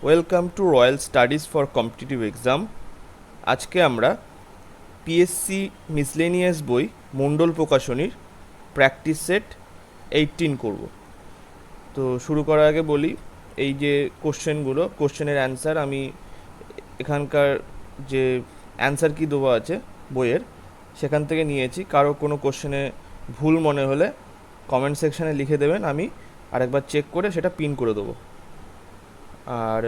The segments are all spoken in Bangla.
Welcome to royal studies for competitive exam. আজকে আমরা পিএসসি মিসলেনিয়াস বই মণ্ডল প্রকাশনীর প্র্যাকটিস সেট 18 করব। তো শুরু করার আগে বলি, এই যে কোশ্চেনের অ্যান্সার আমি এখানকার যে অ্যান্সার কি দেওয়া আছে বইয়ের, সেখান থেকে নিয়েছি। কারো কোনো কোশ্চেনে ভুল মনে হলে কমেন্ট সেকশানে লিখে দেবেন, আমি আরেকবার চেক করে সেটা পিন করে দেবো। আর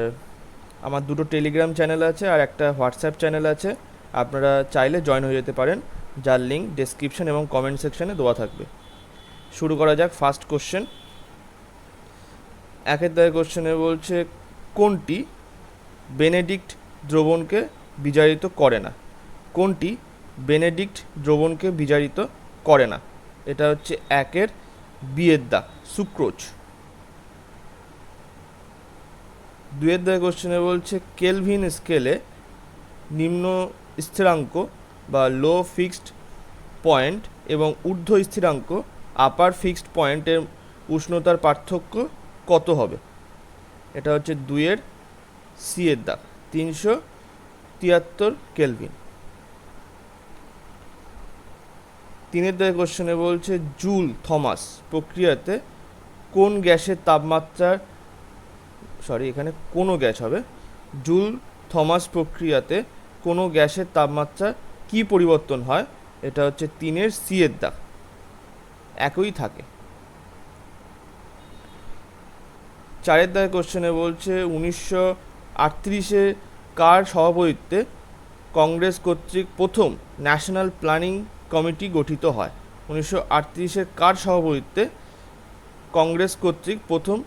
আমার দুটো টেলিগ্রাম চ্যানেল আছে আর একটা হোয়াটসঅ্যাপ চ্যানেল আছে, আপনারা চাইলে জয়েন হয়ে যেতে পারেন, যার লিঙ্ক ডেসক্রিপশন এবং কমেন্ট সেকশনে দেওয়া থাকবে। শুরু করা যাক। ফার্স্ট কোশ্চেন, একের দায়ের কোশ্চেনে বলছে কোনটি বেনেডিক্ট দ্রবণকে বিজারিত করে না? কোনটি বেনেডিক্ট দ্রবণকে বিজারিত করে না? এটা হচ্ছে একের বিয়ের দাগ, সুক্রোজ। দুয়ের দাগে কোশ্চেনে বলছে কেলভিন স্কেলে নিম্ন স্থিরাঙ্ক বা লো ফিক্সড পয়েন্ট এবং ঊর্ধ্ব স্থিরাঙ্ক আপার ফিক্সড পয়েন্টের উষ্ণতার পার্থক্য কত হবে? এটা হচ্ছে দুইয়ের সি এর দাগ, 373 কেলভিন। তিনের দাগে কোশ্চেনে বলছে জুল থমাস প্রক্রিয়াতে কোন গ্যাসের তাপমাত্রার এখানে কোনো গ্যাস হবে। জুল থমাস প্রক্রিয়াতে কোনো গ্যাসের তাপমাত্রা কি পরিবর্তন হয়? এটা হচ্ছে তিনের সি এর দাগ, একই থাকে। চারের দাগে কোশ্চেনে বলছে 1938-এ কার সভাপতিত্বে কংগ্রেস কর্তৃক প্রথম ন্যাশনাল প্ল্যানিং কমিটি গঠিত হয়? 1938-এর কার সভাপতিত্বে কংগ্রেস কর্তৃক প্রথম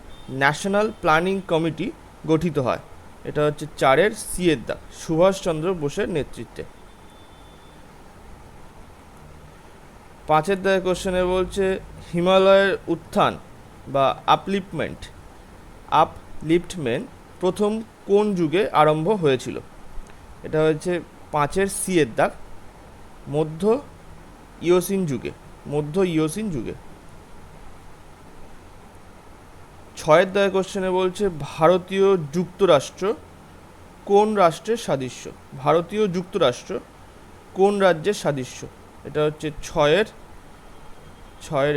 ন্যাশনাল প্ল্যানিং কমিটি গঠিত হয়? এটা হচ্ছে চারের সি এর দাগ, সুভাষচন্দ্র বোসের নেতৃত্বে। পাঁচের দাগে কোশ্চেনে বলছে হিমালয়ের উত্থান বা আপলিফটমেন্ট প্রথম কোন যুগে আরম্ভ হয়েছিল? এটা হচ্ছে পাঁচের সি এর দাগ, মধ্য ইওসিন যুগে। ছয়ের দাগে কোশ্চেনে বলছে ভারতীয় যুক্তরাষ্ট্র কোন রাষ্ট্রের সাদৃশ্য? ভারতীয় যুক্তরাষ্ট্র কোন রাজ্যের সাদৃশ্য? এটা হচ্ছে ছয়ের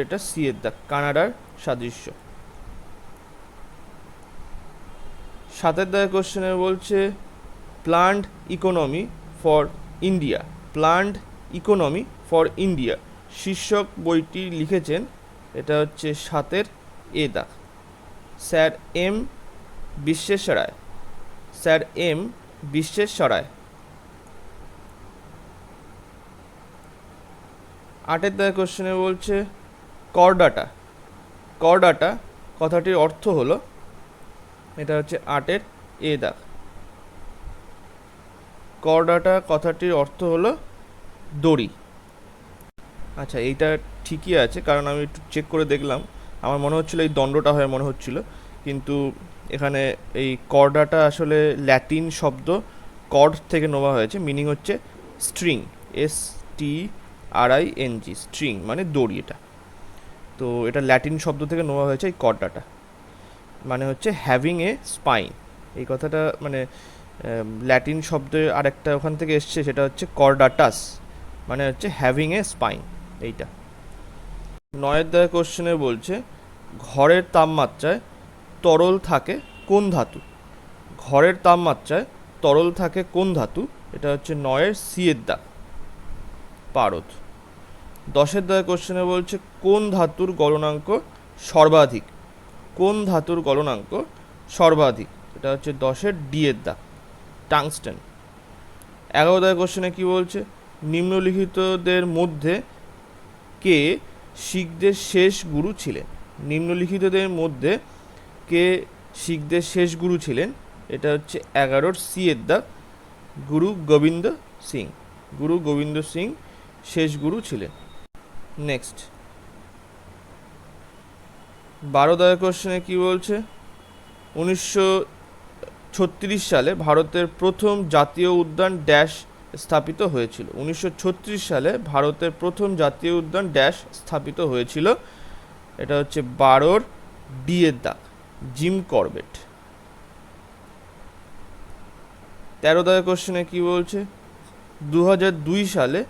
এটা সি এর দাগ, কানাডার সাদৃশ্য। সাতের দাগে কোশ্চেনে বলছে প্ল্যান্ড ইকোনমি ফর ইন্ডিয়া শীর্ষক বইটি লিখেছেন? এটা হচ্ছে সাতের এ দাগ, স্যার এম বিশ্বেশ্বরায়। আটের দাগে কোশ্চেনে বলছে করডাটা কথাটির অর্থ হলো? এটা হচ্ছে আটের এ দাগ, করডাটা কথাটির অর্থ হলো দড়ি। আচ্ছা, এইটা ঠিকই আছে, কারণ আমি একটু চেক করে দেখলাম, আমার মনে হচ্ছিলো এই দণ্ডটা হয় মনে হচ্ছিলো, কিন্তু এখানে এই কর্ডাটা আসলে ল্যাটিন শব্দ কর্ড থেকে নেওয়া হয়েছে, মিনিং হচ্ছে স্ট্রিং, STRING, স্ট্রিং মানে দড়ি। এটা তো এটা ল্যাটিন শব্দ থেকে নেওয়া হয়েছে। এই কর্ডাটা মানে হচ্ছে হ্যাভিং এ স্পাইন, এই কথাটা মানে ল্যাটিন শব্দে আরেকটা ওখান থেকে এসছে, সেটা হচ্ছে কর্ডাটাস, মানে হচ্ছে হ্যাভিং এ স্পাইন এইটা। নয়ের দাগে কোশ্চেনে বলছে ঘরের তাপমাত্রায় তরল থাকে কোন ধাতু? ঘরের তাপমাত্রায় তরল থাকে কোন ধাতু? এটা হচ্ছে নয়ের সি এর দাগ, পারদ। দশের দাগে কোশ্চেনে বলছে কোন ধাতুর গলনাঙ্ক সর্বাধিক? এটা হচ্ছে দশের ডি এর দাগ, টাংস্টেন। 11 দাগে কোশ্চেনে কি বলছে নিম্নলিখিতদের মধ্যে কে শিখদের শেষ গুরু ছিলেন? এটা হচ্ছে 11-র সি এর দাগ, গুরু গোবিন্দ সিং শেষ গুরু ছিলেন। নেক্সট 12 দাগে কোশ্চেনে কি বলছে 1936 সালে ভারতের প্রথম জাতীয় উদ্যান ড্যাশ স্থাপিত হয়েছিল? 1936 সালে ভারতের প্রথম জাতীয় উদ্যান ড্যাশ স্থাপিত হয়েছিল? এটা হচ্ছে 12-র ডি এর দাগ, জিম করবেট। 13 দাগের কোশ্চেনে কি বলছে, 2002 সালে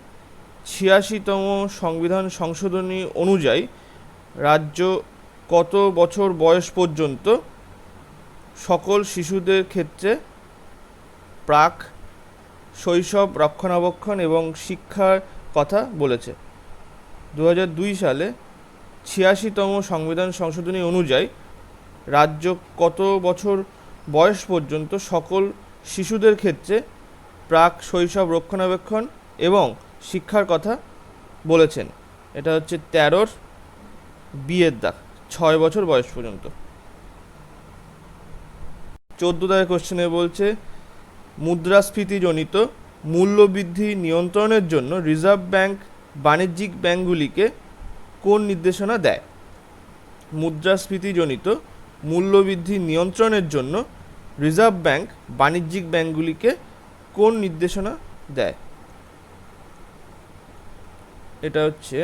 86তম সংবিধান সংশোধনী অনুযায়ী রাজ্য কত বছর বয়স পর্যন্ত সকল শিশুদের ক্ষেত্রে প্রাক শৈশব রক্ষণাবেক্ষণ এবং শিক্ষার কথা বলেছে? 2002 সালে 86তম সংবিধান সংশোধনী অনুযায়ী রাজ্য কত বছর বয়স পর্যন্ত সকল শিশুদের ক্ষেত্রে প্রাক শৈশব রক্ষণাবেক্ষণ এবং শিক্ষার কথা বলেছেন? এটা হচ্ছে 13 বিয়ের দাগ, 6 বছর বয়স পর্যন্ত। 14 দাগের কোশ্চেনে বলছে, মুদ্রাস্ফীতিজনিত মূল্যবৃদ্ধি নিয়ন্ত্রণের জন্য রিজার্ভ ব্যাংক বাণিজ্যিক ব্যাংকগুলিকে কোন নির্দেশনা দেয়? মুদ্রাস্ফীতিজনিত মূল্যবৃদ্ধি নিয়ন্ত্রণের জন্য রিজার্ভ ব্যাংক বাণিজ্যিক ব্যাংকগুলিকে কোন নির্দেশনা দেয়? এটা হচ্ছে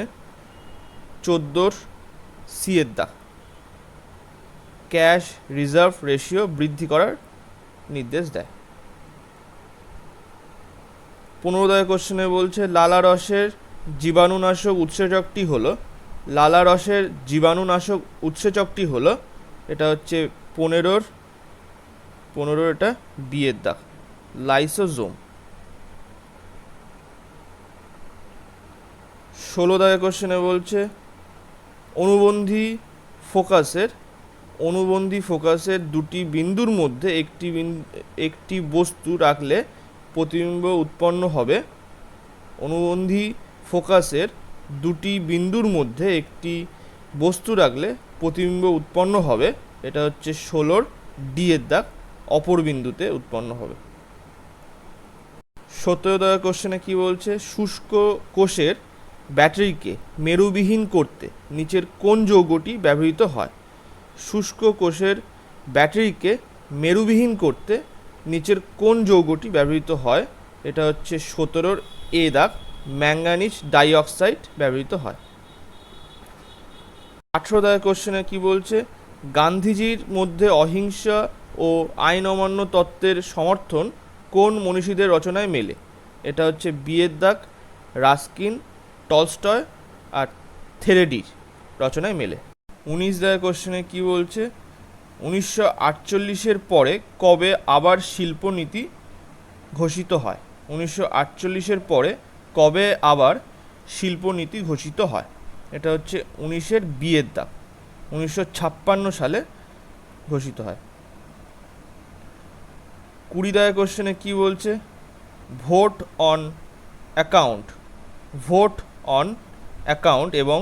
14 সি এর দাগ, ক্যাশ রিজার্ভ রেশিও বৃদ্ধি করার নির্দেশ দেয়। 15 দাগের কোশ্চেনে বলছে, লালারসের জীবাণুনাশক উৎসেচকটি হলো, লালারসের জীবাণুনাশক উৎসেচকটি হলো, এটা হচ্ছে 15 এটা বিয়ের দাগ, লাইসোজোম। 16 দাগের কোশ্চেনে বলছে, অনুবন্ধী ফোকাসের দুটি বিন্দুর মধ্যে একটি বস্তু রাখলে প্রতিবিম্ব উৎপন্ন হবে। অনুবন্ধী ফোকাসের দুটি বিন্দুর মধ্যে একটি বস্তু রাখলে প্রতিবিম্ব উৎপন্ন হবে। এটা হচ্ছে 16 ডি এর দাগ, অপর বিন্দুতে উৎপন্ন হবে। 17 দাগের কোশ্চেনে কি বলছে, শুষ্ক কোষের ব্যাটারিকে মেরুবিহীন করতে নিচের কোন যৌগটি ব্যবহৃত হয়? শুষ্ক কোষের ব্যাটারিকে মেরুবিহীন করতে নিচের কোন যৌগটি ব্যবহৃত হয়? এটা হচ্ছে 17 এ দাগ, ম্যাঙ্গানিজ ডাইঅক্সাইড ব্যবহৃত হয়। 18 দাগের কোশ্চেনে কি বলছে, গান্ধীজির মধ্যে অহিংসা ও আইন অমান্য তত্ত্বের সমর্থন কোন মনীষীদের রচনায় মেলে? এটা হচ্ছে বিয়ের দাগ, রাস্কিন, টলস্টয় আর থেরেডির রচনায় মেলে। 19 দাগের কোশ্চেনে কি বলছে, 1948-এর পরে কবে আবার শিল্পনীতি ঘোষিত হয়? 1948-এর পরে কবে আবার শিল্পনীতি ঘোষিত হয়? এটা হচ্ছে 19-এর বিয়ের দাগ, 1956 সালে ঘোষিত হয়। 20 দাগের কোশ্চেনে কি বলছে, ভোট অন অ্যাকাউন্ট এবং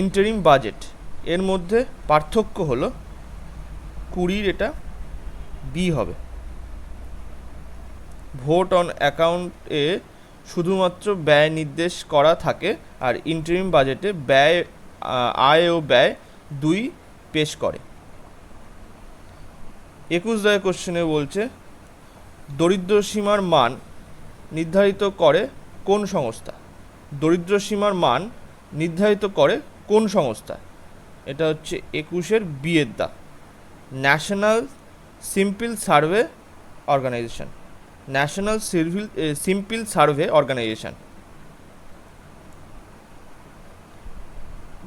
ইন্টারিম বাজেট এর মধ্যে পার্থক্য হলো, 20 এটা বি হবে। ভোট অন অ্যাকাউন্টে শুধুমাত্র ব্যয় নির্দেশ করা থাকে, আর ইন্টারিম বাজেটে আয় ও ব্যয় দুই পেশ করে। 21 দাগের কোশ্চেনে বলছে, দরিদ্র সীমার মান নির্ধারিত করে কোন সংস্থা? দরিদ্র সীমার মান নির্ধারিত করে কোন সংস্থা? এটা হচ্ছে 21-এর বিয়ের দাগ, national sample survey organisation. National sample survey organisation.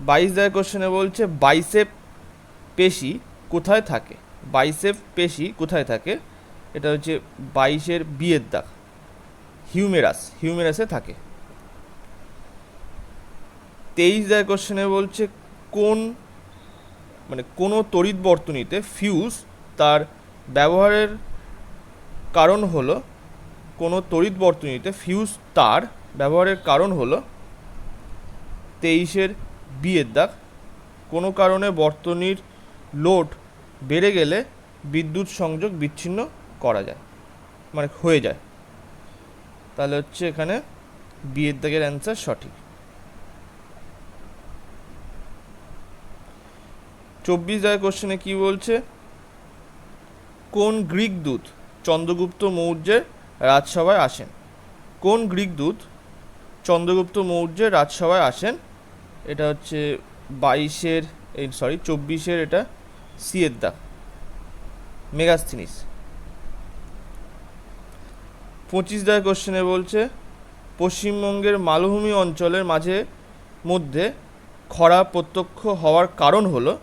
22 দাগের কোশ্চেনে বলছে, বাইসেপ পেশি কোথায় থাকে? বাইসেপ পেশি কোথায় থাকে? এটা হচ্ছে 22-এর বিয়ের দাগ, হিউমেরাসে থাকে। 23 দাগের কোশ্চেনে বলছে, কোনো তড়িৎ বর্তনীতে ফিউজ তার ব্যবহারের কারণ হলো, কোনো তড়িৎ বর্তনীতে ফিউজ তার ব্যবহারের কারণ হলো, 23-এর বিয়ের দাগ, কোনো কারণে বর্তনীর লোড বেড়ে গেলে বিদ্যুৎ সংযোগ বিচ্ছিন্ন করা যায়, হয়ে যায়। তাহলে হচ্ছে এখানে বিয়ের দাগের অ্যান্সার সঠিক। 24 দাগের কোশ্চেনে কি বলছে, কোন গ্রিক দূত চন্দ্রগুপ্ত মৌর্যের রাজসভায় আসেন? কোন গ্রিক দূত চন্দ্রগুপ্ত মৌর্যের রাজসভায় আসেন? এটা হচ্ছে 24-এর এটা সি এর দাগ, মেগাস্থিনিস। 25 কোশ্চেনে বলছে পশ্চিমবঙ্গের মালভূমি অঞ্চলের মাঝে মধ্যে খরা প্রত্যক্ষ হওয়ার কারণ হলো,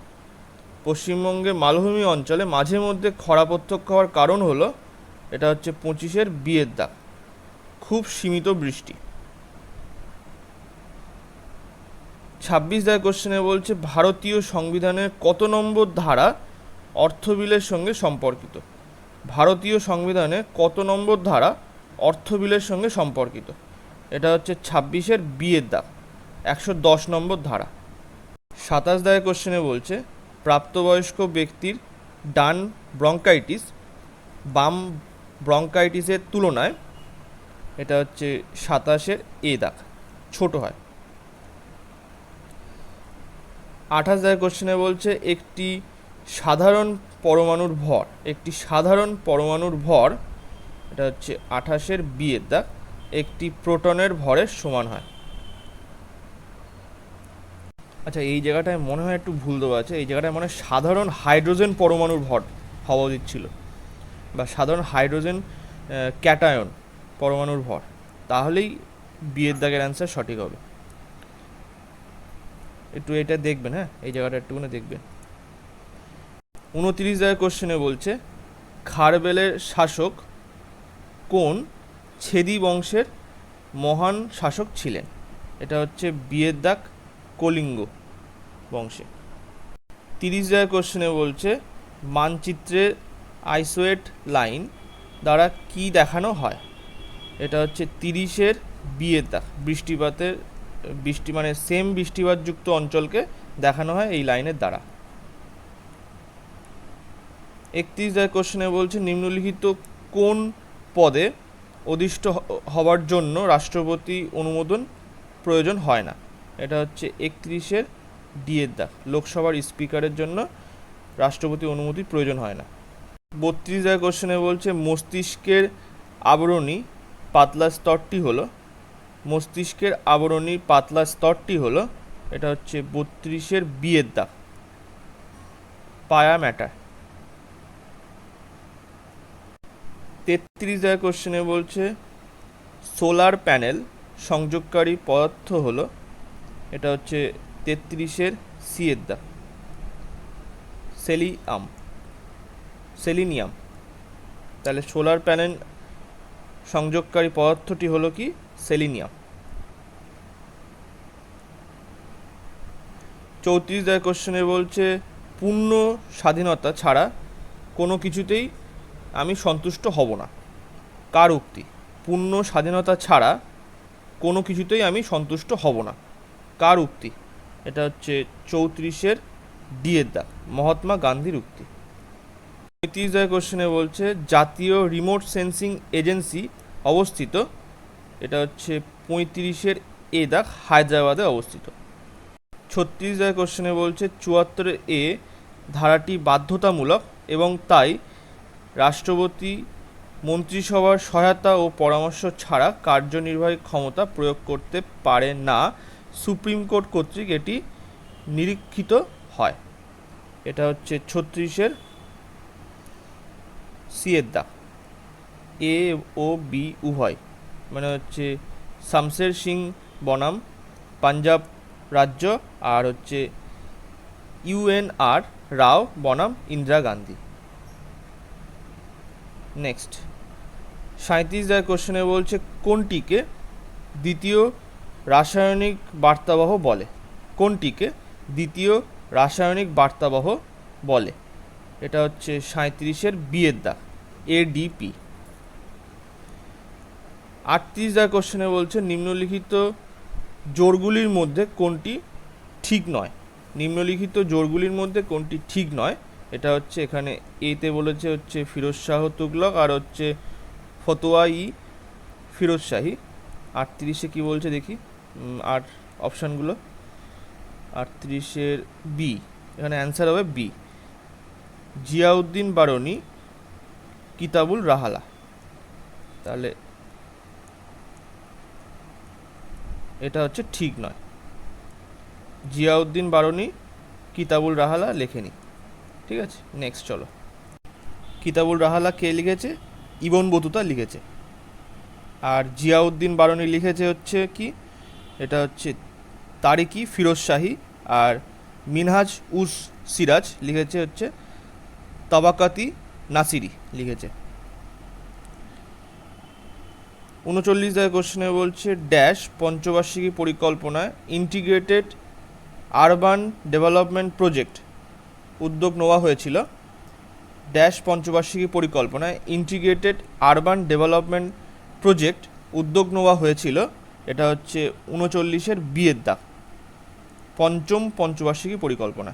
পশ্চিমবঙ্গের মালভূমি অঞ্চলে মাঝে মধ্যে খরা প্রত্যক্ষ হওয়ার কারণ হলো, এটা হচ্ছে 25 বিয়ের দাগ, খুব সীমিত বৃষ্টি। 26 কোশ্চেনে বলছে ভারতীয় সংবিধানের কত নম্বর ধারা অর্থ বিলের সঙ্গে সম্পর্কিত। ভারতীয় সংবিধানে কত নম্বর ধারা অর্থ বিলের সঙ্গে সম্পর্কিত, এটা হচ্ছে 26 বিয়ের দাগ, 110 নম্বর ধারা। 27 কোশ্চেনে বলছে প্রাপ্তবয়স্ক ব্যক্তির ডান ব্রঙ্কাইটিস বাম ব্রঙ্কাইটিসের তুলনায়, এটা হচ্ছে 27 দাগ, ছোট হয়। 28 কোশ্চেনে বলছে একটি সাধারণ পরমাণুর ভর, একটি সাধারণ পরমাণুর ভর, এটা হচ্ছে 28 বিয়ের দাগ, একটি প্রোটনের ভরের সমান হয়। আচ্ছা, এই জায়গাটায় মনে হয় একটু ভুল দেওয়া আছে, এই জায়গাটায় মানে সাধারণ হাইড্রোজেন পরমাণুর ভর হওয়া উচিত ছিল, বা সাধারণ হাইড্রোজেন ক্যাটায়ন পরমাণুর ভর, তাহলেই বিয়ের দাগের অ্যান্সার সঠিক হবে। একটু এটা দেখবেন, হ্যাঁ, এই জায়গাটা একটুখানি দেখবেন। 29 কোশ্চেনে বলছে খারবেলের শাসক কোন ছেদি বংশের মহান শাসক ছিলেন, এটা হচ্ছে বিয়ের দাগ, কলিঙ্গ বংশে। 30 কোশ্চেনে বলছে মানচিত্রের আইসোয়েট লাইন দ্বারা কি দেখানো হয়, এটা হচ্ছে 30 বিয়ের দাগ, বৃষ্টি মানে সেম বৃষ্টিপাতযুক্ত অঞ্চলকে দেখানো হয় এই লাইনের দ্বারা। 31 কোশ্চেনে বলছে নিম্নলিখিত কোন পদে অধিষ্ঠ হওয়ার জন্য রাষ্ট্রপতি অনুমোদন প্রয়োজন হয় না, এটা হচ্ছে 31 ডিয়ের দাগ, লোকসভার স্পিকারের জন্য রাষ্ট্রপতি অনুমতির প্রয়োজন হয় না। 32 কোশ্চেনে বলছে মস্তিষ্কের আবরণী পাতলা স্তরটি হলো, মস্তিষ্কের আবরণী পাতলা স্তরটি হলো, এটা হচ্ছে 32 বিয়ের দাগ, পায়া ম্যাটার। 33 কোশ্চেনে বলছে সোলার প্যানেল সংযোগকারী পদার্থ হলো, এটা হচ্ছে 33 সিয়ের দাগ, সেলিনিয়াম। তাহলে সোলার প্যানেল সংযোগকারী পদার্থটি হলো কি, সেলিনিয়াম। 34 কোশ্চেনে বলছে পূর্ণ স্বাধীনতা ছাড়া কোনো কিছুতেই আমি সন্তুষ্ট হব না, কার উক্তি? পূর্ণ স্বাধীনতা ছাড়া কোনো কিছুতেই আমি সন্তুষ্ট হব না, কার উক্তি? এটা হচ্ছে 34 ডিয়ের দাগ, মহাত্মা গান্ধীর উক্তি। 35 কোশ্চেনে বলছে জাতীয় রিমোট সেন্সিং এজেন্সি অবস্থিত, এটা হচ্ছে 35 দাগ, হায়দ্রাবাদে অবস্থিত। 36 কোশ্চেনে বলছে 74 ধারাটি বাধ্যতামূলক এবং তাই রাষ্ট্রপতি মন্ত্রিসভার সহায়তা ও পরামর্শ ছাড়া কার্যনির্বাহী ক্ষমতা প্রয়োগ করতে পারে না, সুপ্রিম কোর্ট কর্তৃক এটি নিরীক্ষিত হয়, এটা হচ্ছে 36 সিয়ের দাগ, এ ও বি উভয়, মানে হচ্ছে শামশের সিং বনাম পাঞ্জাব রাজ্য, আর হচ্ছে UNR রাও বনাম ইন্দিরা গান্ধী। নেক্সট 37 কোশ্চেনে বলছে কোনটিকে দ্বিতীয় রাসায়নিক বার্তাবহ বলে, কোনটিকে দ্বিতীয় রাসায়নিক বার্তাবহ বলে, এটা হচ্ছে 37 বিয়ের দাগ, ADP। 38 কোশ্চেনে বলছে নিম্নলিখিত জোড়গুলির মধ্যে কোনটি ঠিক নয়, নিম্নলিখিত জোড়গুলির মধ্যে কোনটি ঠিক নয়, এটা হচ্ছে এখানে এতে বলেছে হচ্ছে ফিরোজ শাহ তুগলক আর হচ্ছে ফতোয়া-ই ফিরোজ শাহী। 38 কি বলছে দেখি, আর অপশানগুলো 38 বি, এখানে অ্যান্সার হবে বি, জিয়াউদ্দিন বারনি কিতাবুল রাহালা। তাহলে এটা হচ্ছে ঠিক নয়, জিয়াউদ্দিন বারনি কিতাবুল রাহালা লেখেনি, ঠিক আছে। নেক্সট চলো, কিতাবুল রাহালা কে লিখেছে? ইবন বতুতা লিখেছে। আর জিয়াউদ্দিন বারনী লিখেছে হচ্ছে কি, এটা হচ্ছে তারিকি ফিরোজ শাহী। আর মিনহাজ উস সিরাজ লিখেছে হচ্ছে তাবাকাতি নাসিরি লিখেছে। 39 কোশ্চেনে বলছে ড্যাশ পঞ্চবার্ষিকী পরিকল্পনায় ইন্টিগ্রেটেড আরবান ডেভেলপমেন্ট প্রজেক্ট উদ্যোগ নেওয়া হয়েছিল। ড্যাশ পঞ্চবার্ষিকী পরিকল্পনায় ইন্টিগ্রেটেড আরবান ডেভেলপমেন্ট প্রজেক্ট উদ্যোগ নেওয়া হয়েছিল। এটা হচ্ছে 39 বিয়ের দাগ, পঞ্চম পঞ্চবার্ষিকী পরিকল্পনা।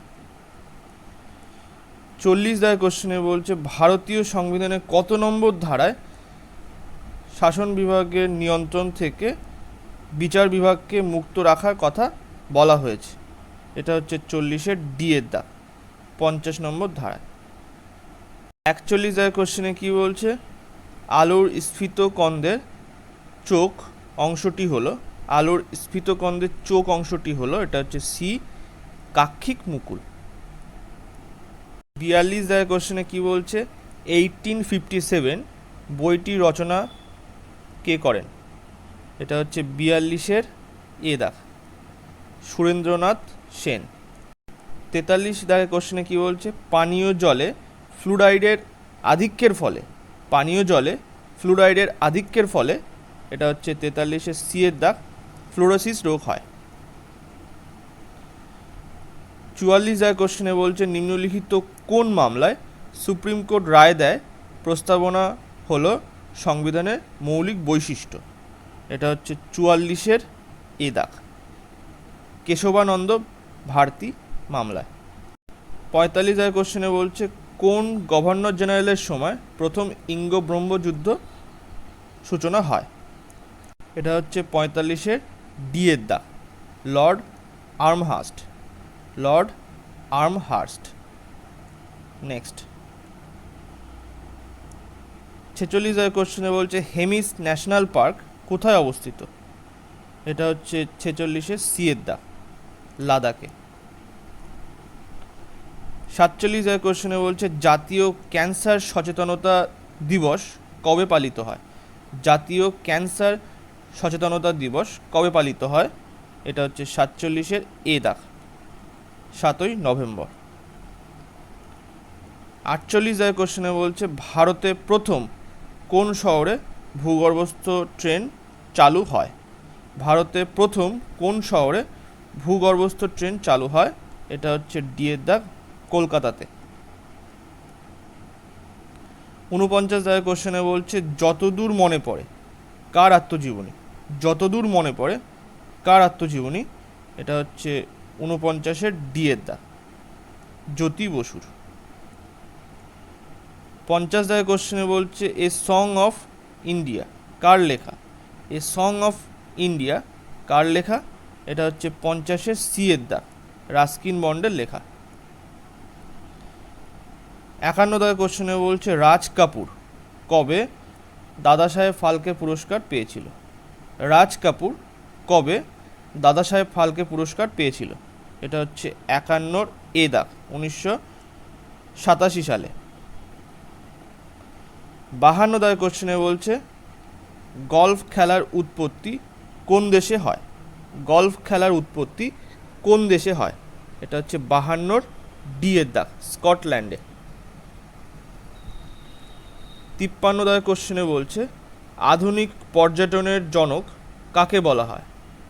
40 কোশ্চেনে বলছে ভারতীয় সংবিধানে কত নম্বর ধারায় শাসন বিভাগের নিয়ন্ত্রণ থেকে বিচার বিভাগকে মুক্ত রাখার কথা বলা হয়েছে। এটা হচ্ছে 40 ডি এর দাগ, 50 নম্বর ধারায়। 41 কোশ্চেনে কি বলছে, আলোর স্ফীত কন্দের চোখ অংশটি হলো, আলোর স্ফীত কন্দের চোখ অংশটি হলো, এটা হচ্ছে সি কাক্ষিক মুকুল। 42 কোশ্চেনে কি বলছে, 1857 বইটি রচনা কে করেন? এটা হচ্ছে 42 এ দাগ, সুরেন্দ্রনাথ সেন। 43 কোশ্চেনে কি বলছে, পানীয় জলে ফ্লুরাইডের আধিক্যের ফলে, পানীয় জলে ফ্লুরাইডের আধিক্যের ফলে, এটা হচ্ছে 43 সি এর দাগ, ফ্লোরোসিস রোগ হয়। 44 কোশ্চেনে বলছে নিম্নলিখিত কোন মামলায় সুপ্রিম কোর্ট রায় দেয় প্রস্তাবনা হলো সংবিধানের মৌলিক বৈশিষ্ট্য? এটা হচ্ছে 44 এ দাগ, কেশবানন্দ ভারতী মামলায়। 45 কোশ্চেনে বলছে কোন গভর্নর জেনারেলের সময় প্রথম ইঙ্গ ব্রহ্ম যুদ্ধ সূচনা হয়? এটা হচ্ছে 45 ডি এর দাগ, Lord Amherst, Lord Amherst. Next 46 কোশ্চেনে বলছে হেমিস ন্যাশনাল পার্ক কোথায় অবস্থিত? এটা হচ্ছে 46 সি এর দাগ, লাদাখে। 47 কোশ্চেনে বলছে জাতীয় ক্যান্সার সচেতনতা দিবস কবে পালিত হয়? জাতীয় ক্যান্সার সচেতনতা দিবস কবে পালিত হয়? এটা হচ্ছে 47 এ দাগ, 7 নভেম্বর। 48 কোশ্চেনে বলছে ভারতে প্রথম কোন শহরে ভূগর্ভস্থ ট্রেন চালু হয়? ভারতে প্রথম কোন শহরে ভূগর্ভস্থ ট্রেন চালু হয়? এটা হচ্ছে ডি এর দাগ, কলকাতাতে। 49 কোশ্চেনে বলছে যতদূর মনে পড়ে কার আত্মজীবনী? যতদূর মনে পড়ে কার আত্মজীবনী? এটা হচ্ছে 49 ডি এর দাগ, জ্যোতি বসুর। 50 কোশ্চেনে বলছে এ সং অফ ইন্ডিয়া কার লেখা? এ সং অফ ইন্ডিয়া কার লেখা? এটা হচ্ছে 50 সি এর দাগ, রাস্কিন বন্ডের লেখা। 51 কোশ্চেনে বলছে রাজ কাপুর কবে দাদা সাহেব ফালকে পুরস্কার পেয়েছিল? রাজ কাপুর কবে দাদা সাহেব ফালকে পুরস্কার পেয়েছিল? এটা হচ্ছে 51 এ দাগ, 1987 সালে। 52 কোশ্চেনে বলছে গলফ খেলার উৎপত্তি কোন দেশে হয়? গলফ খেলার উৎপত্তি কোন দেশে হয়? এটা হচ্ছে 52 ডি এর দাগ, স্কটল্যান্ডে। 53 কোশ্চেনে বলছে আধুনিক পর্যটনের জনক কাকে বলা হয়?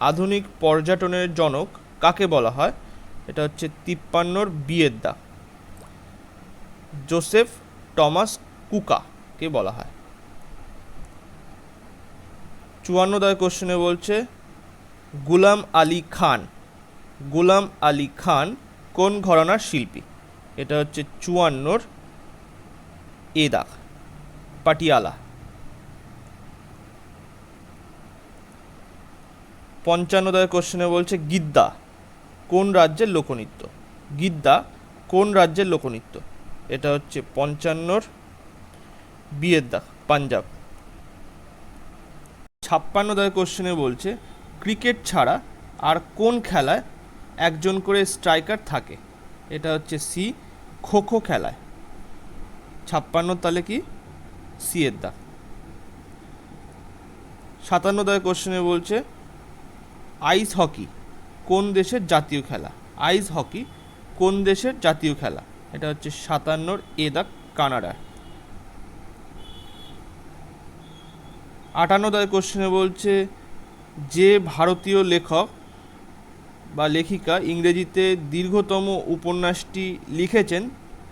আধুনিক পর্যটনের জনক কাকে বলা হয়? এটা হচ্ছে 53 বি এর দাগ, জোসেফ টমাস কুকা কে বলা হয়। 54 কোশ্চেনে বলছে গুলাম আলী খান, গুলাম আলী খান কোন ঘরানার শিল্পী? এটা হচ্ছে 54 এ দাগ, পাটিয়ালা। 55 কোশ্চেনে বলছে গিদ্দা কোন রাজ্যের লোকনৃত্য? গিদ্দা কোন রাজ্যের লোকনৃত্য? এটা হচ্ছে 55 বি এর দাগ, পাঞ্জাব। 56 কোশ্চেনে বলছে ক্রিকেট ছাড়া আর কোন খেলায় একজন করে স্ট্রাইকার থাকে? এটা হচ্ছে সি খো খো খেলায়। 56 তাহলে কি সি এর দাগ। 57 কোশ্চেনে বলছে আইস হকি কোন দেশের জাতীয় খেলা? আইস হকি কোন দেশের জাতীয় খেলা? এটা হচ্ছে 57 এ দাগ কানাডা। 58 কোশ্চেনে বলছে যে ভারতীয় লেখক বা লেখিকা ইংরেজিতে দীর্ঘতম উপন্যাসটি লিখেছেন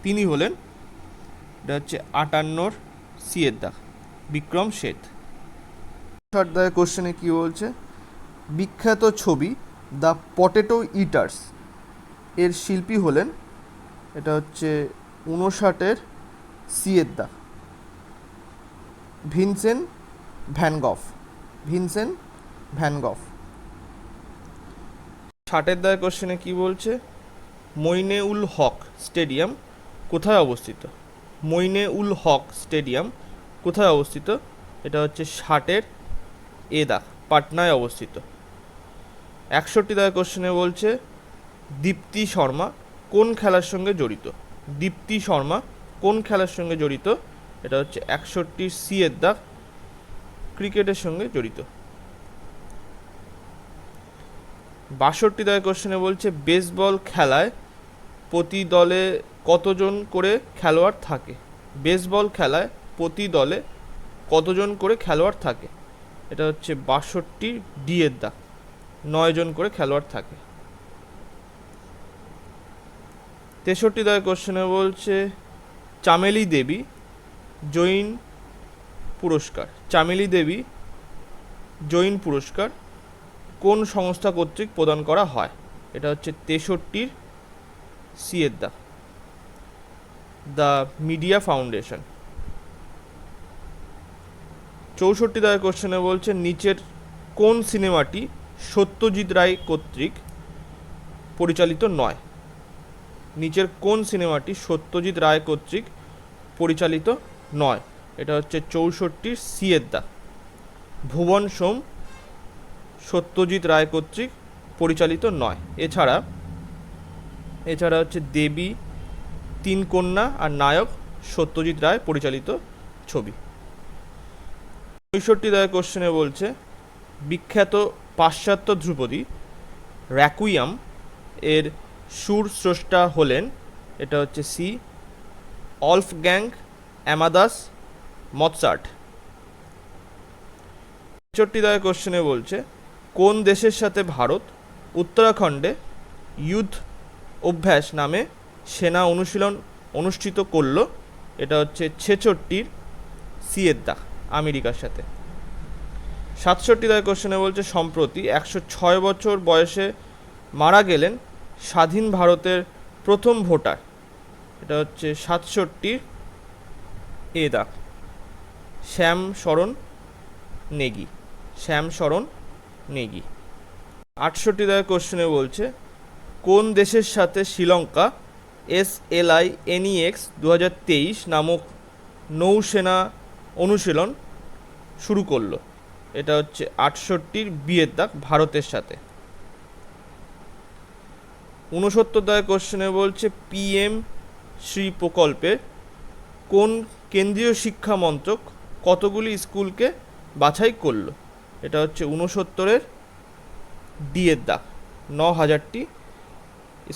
তিনি হলেন, এটা হচ্ছে 58 সি এর দাগ বিক্রম শেঠ। 60 কোশ্চেনে কি বলছে বিখ্যাত ছবি দ্য পটেটো ইটার্স এর শিল্পী হলেন, এটা হচ্ছে 59 সি এর দাগ Vincent van Gogh. Vincent van Gogh. 60 কোশ্চেনে কি বলছে মইনে উল হক স্টেডিয়াম কোথায় অবস্থিত? মইনে উল হক স্টেডিয়াম কোথায় অবস্থিত? এটা হচ্ছে 60 এ দাগ পাটনায় অবস্থিত। 61 কোশ্চেনে বলছে দীপ্তি শর্মা কোন খেলার সঙ্গে জড়িত? দীপ্তি শর্মা কোন খেলার সঙ্গে জড়িত? এটা হচ্ছে 61 সি এর দাগ ক্রিকেটের সঙ্গে জড়িত। 62 কোশ্চেনে বলছে বেসবল খেলায় প্রতি দলে কতজন করে খেলোয়াড় থাকে? বেসবল খেলায় প্রতি দলে কতজন করে খেলোয়াড় থাকে? এটা হচ্ছে 62 ডি এর দাগ 9 জন করে খেলোয়াড় থাকে। 63 কোশ্চেনে বলছে চামেলি দেবী জৈন পুরস্কার, চামেলি দেবী জৈন পুরস্কার কোন সংস্থা কর্তৃক প্রদান করা হয়? এটা হচ্ছে 63 সি এর দাগ দ্য মিডিয়া ফাউন্ডেশন। 64 কোশ্চেনে বলছে নিচের কোন সিনেমাটি সত্যজিৎ রায় কর্তৃক পরিচালিত নয়? নিচের কোন সিনেমাটি সত্যজিৎ রায় কর্তৃক পরিচালিত নয়? এটা হচ্ছে 64 সি এর দাগ ভুবন সোম সত্যজিৎ রায় কর্তৃক পরিচালিত নয়। এছাড়া হচ্ছে দেবী, তিন কন্যা আর নায়ক সত্যজিৎ রায় পরিচালিত ছবি। 65 কোশ্চেনে বলছে বিখ্যাত পাশ্চাত্য ধ্রুপদী র্যাকুইয়াম এর সুর স্রষ্টা হলেন, এটা হচ্ছে সি অলফগ্যাং অ্যামাদাস মৎসার্ট। 65 কোশ্চেনে বলছে কোন দেশের সাথে ভারত উত্তরাখণ্ডে যুদ্ধ অভ্যাস নামে সেনা অনুশীলন অনুষ্ঠিত করল? এটা হচ্ছে 66 সি এর দাগ আমেরিকার সাথে। 67 কোশ্চেনে বলছে সম্প্রতি 106 বছর বয়সে মারা গেলেন স্বাধীন ভারতের প্রথম ভোটার? এটা হচ্ছে 67 এ দাগ শ্যাম শরণ নেগি। শ্যাম শরণ নেগি। 68 কোশ্চেনে বলছে কোন দেশের সাথে শ্রীলঙ্কা SLINEX 2023 নামক নৌসেনা অনুশীলন শুরু করলো? এটা হচ্ছে 68 বি এর দাগ ভারতের সাথে। 69 কোশ্চেনে বলছে PM শ্রী প্রকল্পে কোন কেন্দ্রীয় শিক্ষা মন্ত্রক কতগুলি স্কুলকে বাছাই করলো? এটা হচ্ছে 69 ডি এর দাগ 9000টি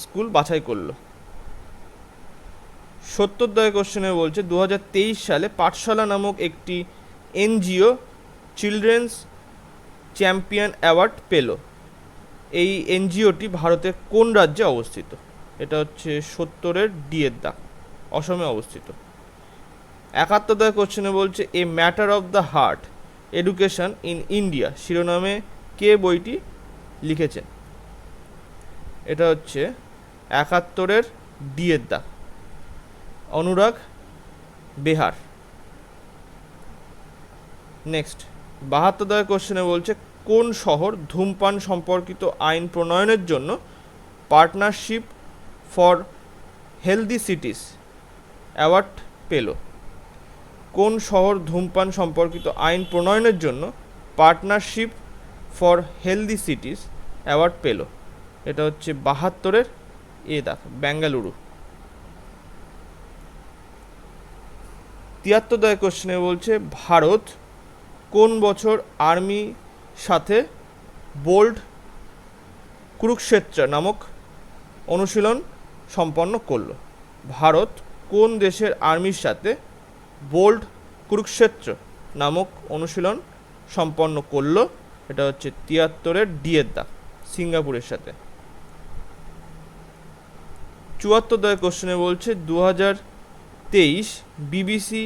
স্কুল বাছাই করলো। 70 কোশ্চেনে বলছে 2023 সালে পাঠশালা নামক একটি NGO চিলড্রেন্স চ্যাম্পিয়ন অ্যাওয়ার্ড পেল। এই NGOটি ভারতের কোন রাজ্যে অবস্থিত? এটা হচ্ছে 70 ডি এর দাগ অসমে অবস্থিত। 71 কোশ্চেনে বলছে a matter of the heart education in India শিরোনামে কে বইটি লিখেছেন? এটা হচ্ছে 71 ডি এর দাগ অনুরাগ বেহার। নেক্সট 72 কোশ্চেনে বলছে কোন শহর ধূমপান সম্পর্কিত আইন প্রণয়নের জন্য partnership for healthy cities award পেল? কোন শহর ধূমপান সম্পর্কিত আইন প্রণয়নের জন্য partnership for healthy cities award পেল? এটা হচ্ছে 72 এ দাগ বেঙ্গালুরু। 73 কোশ্চেনে বলছে ভারত কোন বছর আর্মি সাথে বোল্ড কুরুক্ষেত্র নামক অনুশীলন সম্পন্ন করলো? ভারত কোন দেশের আর্মির সাথে বোল্ড কুরুক্ষেত্র নামক অনুশীলন সম্পন্ন করলো? এটা হচ্ছে 73-এর ডি-এর দাগ, সিঙ্গাপুরের সাথে। 74 কোশ্চেনে বলছে 2023 BBC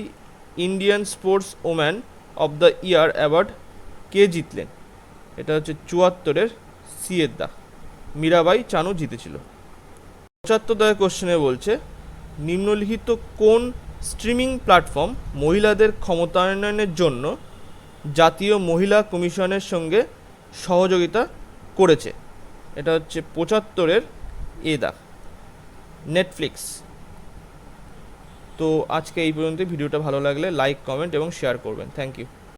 Indian sports woman of the year award কে জিতলেন? এটা হচ্ছে 74-এর সি-এর দাগ, মীরাবাই চানু জিতেছিল। 75 কোশ্চেনে বলছে নিম্নলিখিত কোন স্ট্রিমিং প্ল্যাটফর্ম মহিলাদের ক্ষমতায়নের জন্য জাতীয় মহিলা কমিশনের সঙ্গে সহযোগিতা করেছে? এটা হচ্ছে 75-এর এ দাগ, নেটফ্লিক্স। তো আজকে এই পর্যন্ত। ভিডিওটা ভালো লাগলে লাইক, কমেন্ট এবং শেয়ার করবেন। Thank you.